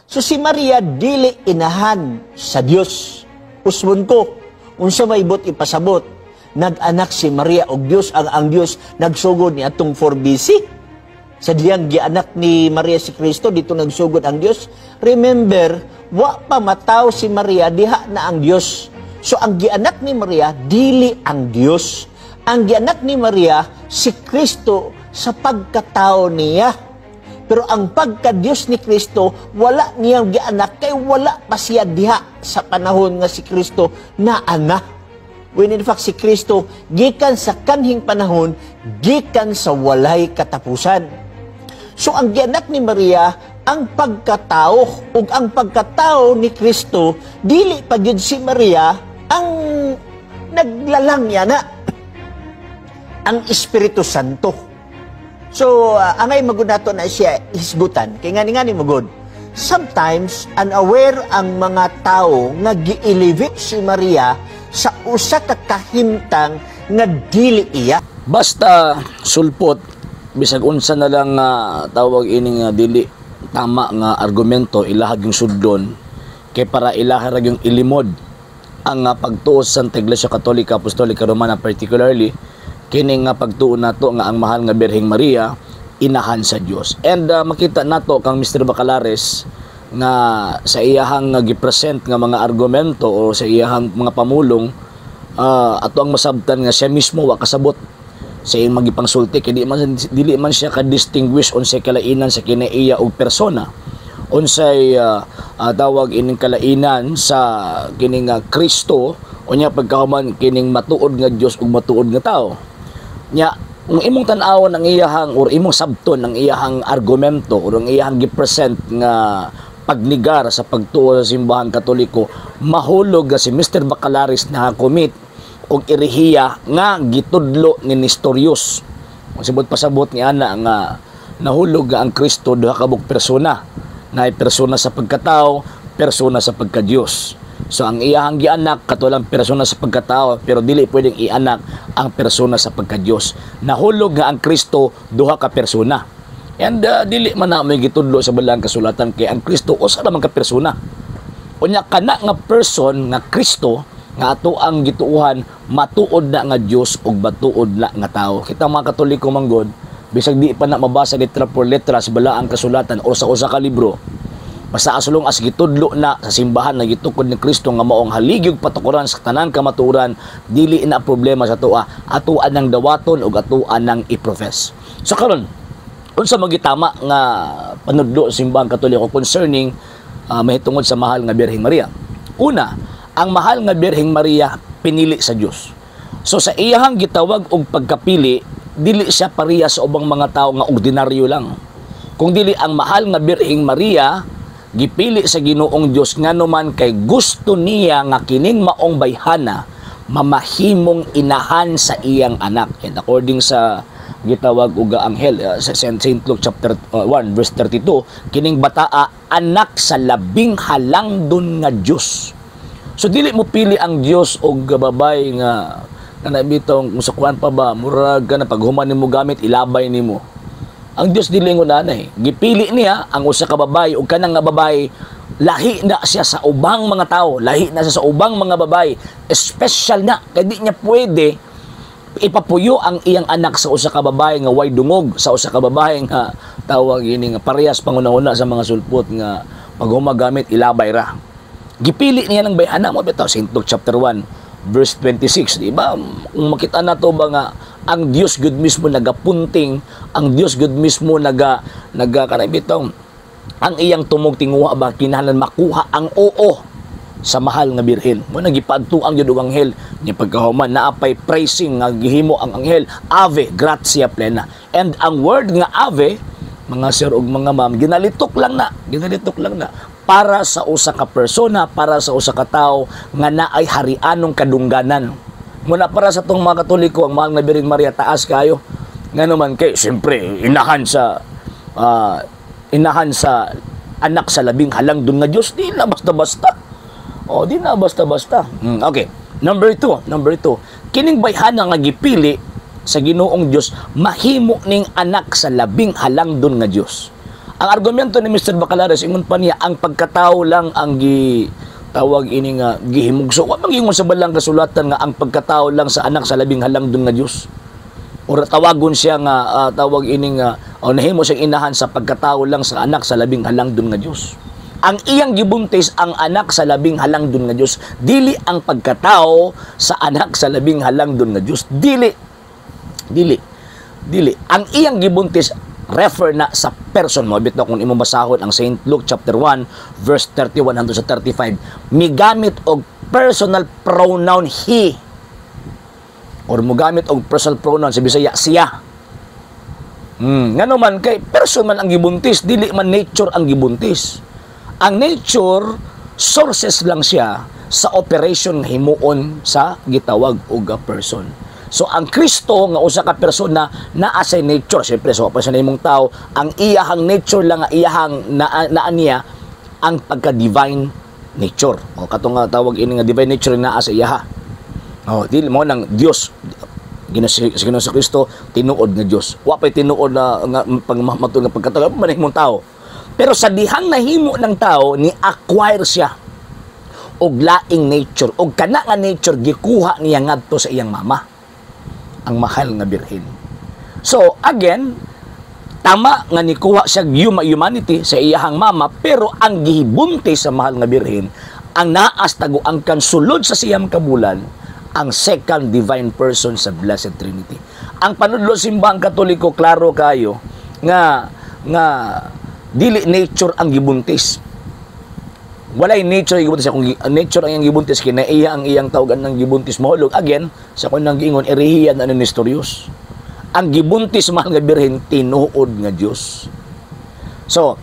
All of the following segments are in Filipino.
So si Maria dili inahan sa Dios. Usbon ko, unsa may ibot ipasabot, nag-anak si Maria og Dios, ang Dios nagsugod ni atong 4 BC. Sa diyang gianak ni Maria si Kristo, dito nagsugod ang Dios. Remember, wa pa mataw si Maria, diha na ang Dios. So ang gianak ni Maria, dili ang Dios. Ang gianak ni Maria, si Kristo sa pagkatao niya. Pero ang pagka-Diyos ni Kristo, wala niyang gianak, kay wala pa siya diha sa panahon nga si Kristo na anak. When in fact si Kristo, gikan sa kanhing panahon, gikan sa walay katapusan. So ang gianak ni Maria, ang pagkatao, ug ang pagkatao ni Kristo, dili pa gyud si Maria ang naglalang niya na ang Espiritu Santo. So, angay magunato na siya hisgutan. Kaya nga ni magod. Sometimes, unaware ang mga tao nga gi-elevate si Maria sa usa ka kahimtang nga dili iya. Basta sulpot, bisag unsa na lang tawag ini nga dili tama nga argumento, ilahag yung sudlon, kay para ilahag yung ilimod ang pagtuo sa Santa Iglesia Katolika Apostolika Romana, particularly kini nga pagtuon nato nga ang mahal nga Birheng Maria inahan sa Dios. And makita nato kang Mr. Bacalares nga sa iyahang gipresent nga mga argumento o sa iyahang mga pamulong, ato ang masabtan nga siya mismo wa kasabot sa iyang magipangsulti, kay dili man siya ka-distinguish unsay kalainan sa kinaiya og persona, unsay tawag ining kalainan sa kining Kristo, unya pagkahuman kining matuod nga Dios ug matuod nga tao. Nya, kung imong tan-awon ang iyahang or imong sabton ang iyahang argumento or ang iyahang gipresent nga pagnigar sa pagtuo sa simbahan Katoliko, mahulog si Mr. Bacalares na commit og erehiya nga gitudlo ni Nestorius. Kung sibot pasabot ni ana nga nahulog nga ang Kristo duha ka bug persona, na persona sa pagkatao, persona sa pagka-Dios. So ang iyahang gianak katulang persona sa pagkatao, pero dili pwedeng ianak ang persona sa pagka-Dios. Nahulog nga ang Kristo duha ka persona. And dili man na may gitudlo sa balang kasulatan, kay ang Kristo usa ra man ka persona. Unya kana nga person nga Kristo nga ato ang gituuhan, matuod na nga Dios ug matuod na nga tao. Kita mga Katoliko manggod, bisag di pa na mabasa letra por letra sa balaang kasulatan o sa usa ka libro, basta asulong as gitudlo na sa simbahan na gitukod ni Kristo nga maong haligig patukuran sa tanan kamaturan, dili na problema sa atoa, atuan nang dawaton ug atuan nang iprofess. So karon, unsa magitama nga panudlo sa simbahan Katoliko concerning mahitungod sa mahal nga Birheng Maria? Una, ang mahal nga Birheng Maria pinili sa Dios. So sa iyahang gitawag og pagkapili, dili siya pareha sa ubang mga tao nga ordinaryo lang. Kung dili ang mahal nga Birheng Maria gipili sa Ginoong Dios nganuman kay gusto niya nga kining maong bayhana mamahimong inahan sa iyang anak. And according sa gitawag og anghel sa St. Luke chapter 1 verse 32, kining bataa anak sa labing halangdon nga Dios. So dili mo pili ang Dios og babay nga kanabitong musukuan pa ba murag ka na paghuman nimo gamit ilabay nimo. Ang Dios dili ngunanay, gipili niya ang usa ka babae ug kanang nga babae lahi na siya sa ubang mga tao, lahi na siya sa ubang mga babae, special na kay di niya pwede ipapuyo ang iyang anak sa usa ka babae nga way dungog, sa usa ka babae nga tawag ini nga parehas panguna-una sa mga sulpot nga paghumagamit ilabay ra. Gipili niya ng bayhana mo bitaw St. Luke chapter 1 verse 26, di ba? Kung makita nato ba nga ang Dios gud mismo nagapunting, ang Dios gud mismo kanabitaw ang iyang tumog tinguha ba kinahanglan makuha ang oo sa mahal nga birhen. Mo nagipagtuang jud ang anghel ni pagkahuman naapay praising nga gihimo ang anghel, Ave gratia plena. And ang word nga Ave, mga sir ug mga ma'am, ginalitok lang na para sa usa ka persona, para sa usa ka tawo nga naay harianong kadungganan. Muna para sa tong mga Katoliko, ang mahal nga Birheng Maria taas kayo. Nganuman kay siyempre inahan sa anak sa labing halangdon nga Dios, di na basta-basta. O di na basta-basta. Okay. Number two. Kining bayhana nga gipili sa Ginoong Dios mahimo ning anak sa labing halangdon nga Dios. Ang argumento ni Mr. Bacalares, ingon pa niya, ang pagkatao lang ang tawag ini nga gihimugso. Wa mangingon sa balang kasulatan nga ang pagkatao lang sa anak sa labing halangdon nga Dios. Or tawagon siya nga tawag ini nga nahimo siyang inahan sa pagkatao lang sa anak sa labing halangdon nga Dios. Ang iyang gibuntis ang anak sa labing halangdon nga Dios, dili ang pagkatao sa anak sa labing halangdon nga Dios. Dili. Ang iyang gibuntis refer na sa person mo. Bitaw kung imong basahon ang St. Luke chapter 1 verse 31 hangtod sa 35, migamit og personal pronoun he, or mogamit og personal pronoun sa Bisaya siya. Ngano man kay person man ang gibuntis, dili man nature ang gibuntis. Ang nature sources lang siya sa operation nga himuon sa gitawag og person. So ang Kristo nga usa ka persona naa sa nature, syempre so pa sa nimong tao, ang iyahang nature lang nga iyahang naa niya ang pagka-divine nature. O katong nga tawag ini nga divine nature naa sa iyaha. Oh, dili mo nang Dios Ginoo sa Kristo tinuod nga Dios. Wa pay tinuod na nga pagmamatod nga pagkatao man himong tao. Pero sa dihang nahimo ng tao ni acquire siya og laing nature, og kana nga nature gikuha niya ngadto sa iyang mama, ang mahal nga birhen. So, again, tama nga nikuha siya humanity sa iyahang mama, pero ang gihibunti sa mahal nga birhen, ang naas taguangkan sulod sa siyam kabulan, ang second divine person sa Blessed Trinity. Ang panudlo simbahang Katoliko, klaro kayo, nga dili nature ang gibuntis. Walay nature ang gibuntis. Kung nature ang iyang gibuntis, kinaiya ang iyang tawagan ng gibuntis mahulog. Again, sa kung nang giingon, erehiya na Nestorius. Ang gibuntis mahal nga birhen, tinuod nga Diyos. So,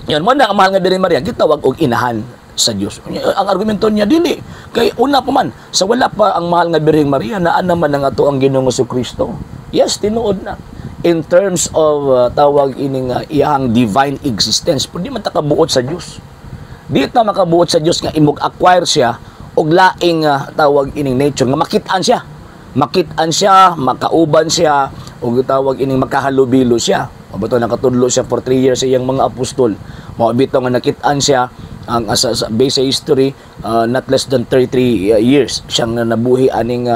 yun mo na ang mahal nga birhen Maria, gitawag og inahan sa Diyos. Ang argumento niya, dili. Kay una pa man, sa wala pa ang mahal nga birhen Maria, naan naman ang ato ang Ginoong Kristo. Yes, tinuod na. In terms of tawag ining iyang divine existence, pero di man takabuot sa Diyos. Di na makabuot sa Diyos nga imog acquire siya og laing tawag ining nature nga makitaan siya, makauban siya, og tawag ining makahalubilo siya. Mabuto nakatudlo siya for 3 years sa iyang mga apostol. Mao bitaw nga nakitaan siya ang sa base history not less than 33 years siyang nabuhi aning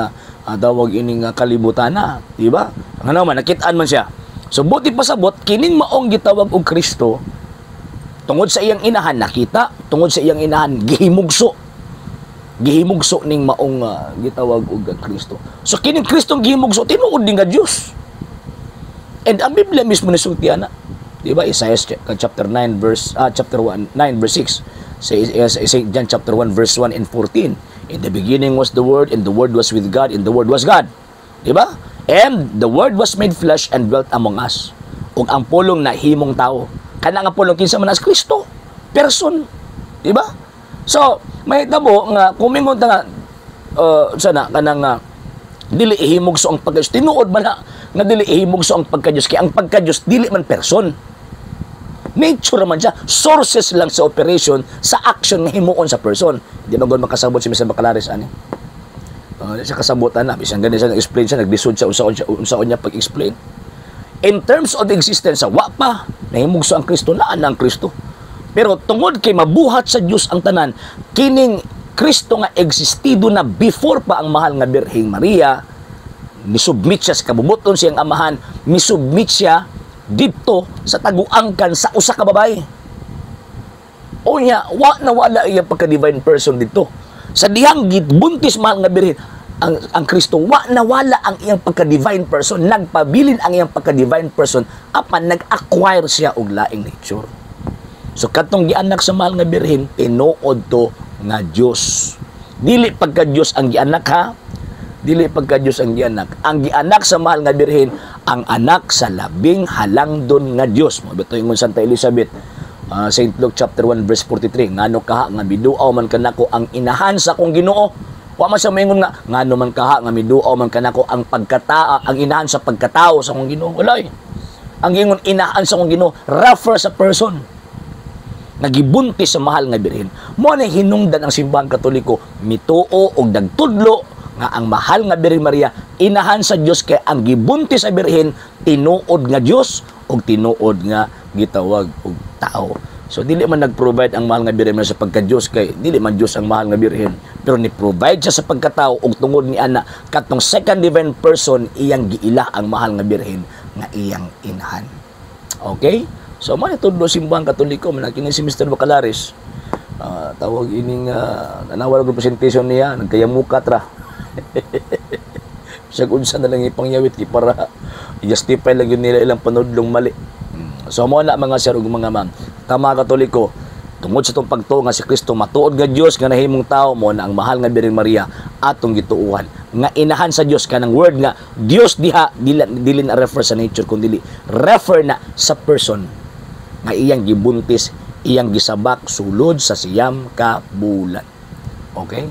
tawag ining kalibutan na, di ba? Ano man nakitaan man siya. So buti pasabot kining maong gitawag og Kristo, tungod sa iyang inahan nakita, tungod sa iyang inahan gihimugso ning maong gitawag og Kristo. So kining Kristong gihimugso tinuod din nga Dios. And ang Biblia mismo nisultiana, di ba? Isaiah chapter 9 verse 9 verse 6. St. John chapter 1 verse 1 and 14. In the beginning was the Word, and the Word was with God, and the Word was God. Di ba? And the Word was made flesh and dwelt among us. Ug ang pulong na himong tao. Kana nga pulong kinsa man as Kristo, person. Di ba? So, may tabo nga kumingon ta nga sana kanang dili ihimugso ang pagka-Dios. Tinuod man nga dili ihimugso ang pagka-Dios kay ang pagka-Dios dili man person. Nature man siya, sources lang sa operation sa action nga himuon sa person. Di man gud makasabot si Mr. Bacalares ani. Siya kasabutan na bisan gani siya nag-explain siya, naglisod siya unsaon niya pag-explain. In terms of the existence, wa pa nahimugso ang Kristo, laan ang Kristo. Pero tungod kay mabuhat sa Dios ang tanan, kining Kristo nga existido na before pa ang mahal nga Birheng Maria, misubmit siya sa kabubuton siyang amahan, misubmit siya dito sa taguangkan sa usa ka babae. O niya, wala iyang pagka-divine person dito. Sa dihang gibuntis mahal nga Birhen, ang Kristo, wala ang iyang pagka-divine person, nagpabilin ang iyang pagka-divine person, apan nag-acquire siya og laing nature. So katong gianak sa mahal nga Birhen, tinuod to nga Dios. Dili pagka Dios ang gianak ha. Dili pagka Dios ang gianak. Ang gianak sa mahal nga Birhen, ang anak sa labing halangdon nga Dios. Mo bito ingon Santa Elizabeth, St. Luke chapter 1 verse 43, ngano kaha nga miduaw man kanako ang inahan sa akong Ginoo. Wa man siya maingon nga ngano man kaha nga miduaw man kanako ang ang inahan sa pagkatao sa akong Ginoo. Walay. Ang ingon inahan sa akong Ginoo refer sa person. Nagibuntis sa mahal nga Birhen. Mo na hinungdan ang simbahang Katoliko, mituo og nagtudlo nga ang mahal nga Birhen Maria inahan sa Dios kay ang gibuntis sa Birhen tinuod nga Dios og tinuod nga gitawag og tao. So dili man nag-provide ang mahal nga Birhen Maria sa pagka-Dios, kay dili man Dios ang mahal nga Birhen, pero ni-provide siya sa pagkatao ug tungod ni ana katong second divine person iyang giila ang mahal nga Birhen nga iyang inahan. Okay? So man tudlo simbang Katoliko man kini si Mr. Bacalaris. Tawag ining nanawal og presentation niya nagkayamukat ra. Siya unsa na lang ipangyawit para i-justify lang yun nila ilang panudlong mali. So mo na mga sir ug mga ma'am, tama Katoliko, tungod sa itong pagtuo nga si Kristo matuod nga Dios nga nahimong tao, mo na ang mahal nga Birhen Maria atong gituuhan nga inahan sa Dios, kanang word nga Dios diha dili na refer sa nature kundi refer na sa person nga iyang gibuntis, iyang gisabak sulod sa siyam ka bulan. Okay?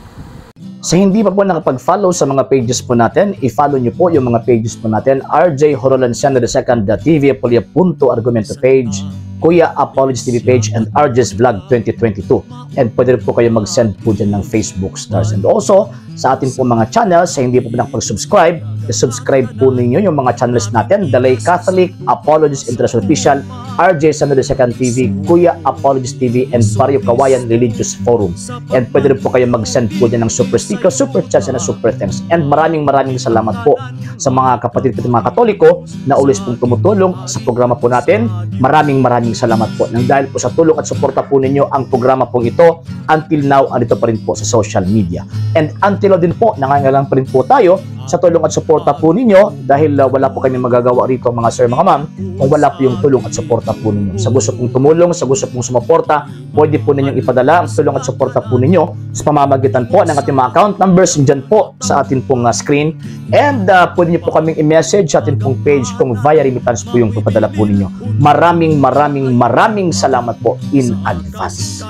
Sa hindi pa po nakapag-follow sa mga pages po natin, i-follow nyo po yung mga pages po natin, RJ Horolanciano II TV Apolia Punto Argumento page, Kuya Apologist TV page, and RJ's Vlog 2022. And pwede rin po kayo mag-send po dyan ng Facebook stars. And also, sa ating po mga channels, sa hindi po nakapag-subscribe, i-subscribe po ninyo yung mga channels natin, Dalay Catholic, Apologist International Official, RJ Sano II TV, Kuya Apologist TV, and Barrio Kawayan Religious Forum. And pwede rin po kayo mag-send po dyan ng super sticker, super chats, and super thanks. And maraming salamat po sa mga kapatid ko mga Katoliko na always pong tumutulong sa programa po natin. Maraming salamat po. Nang dahil po sa tulong at suporta po ninyo, ang programa pong ito, until now, andito pa rin po sa social media. And until now din po, nangangailangan pa rin po tayo sa tulong at suporta po ninyo dahil wala po kami magagawa rito mga sir, mga ma'am, kung wala po yung tulong at suporta po ninyo. Sa gusto pong tumulong, sa gusto pong sumuporta, pwede po ninyong ipadala ang tulong at suporta po ninyo sa pamamagitan po ng ating mga account numbers dyan po sa ating pong screen. And pwede nyo po kaming i-message sa ating pong page kung via remittance po yung ipadala po ninyo. Maraming salamat po in advance.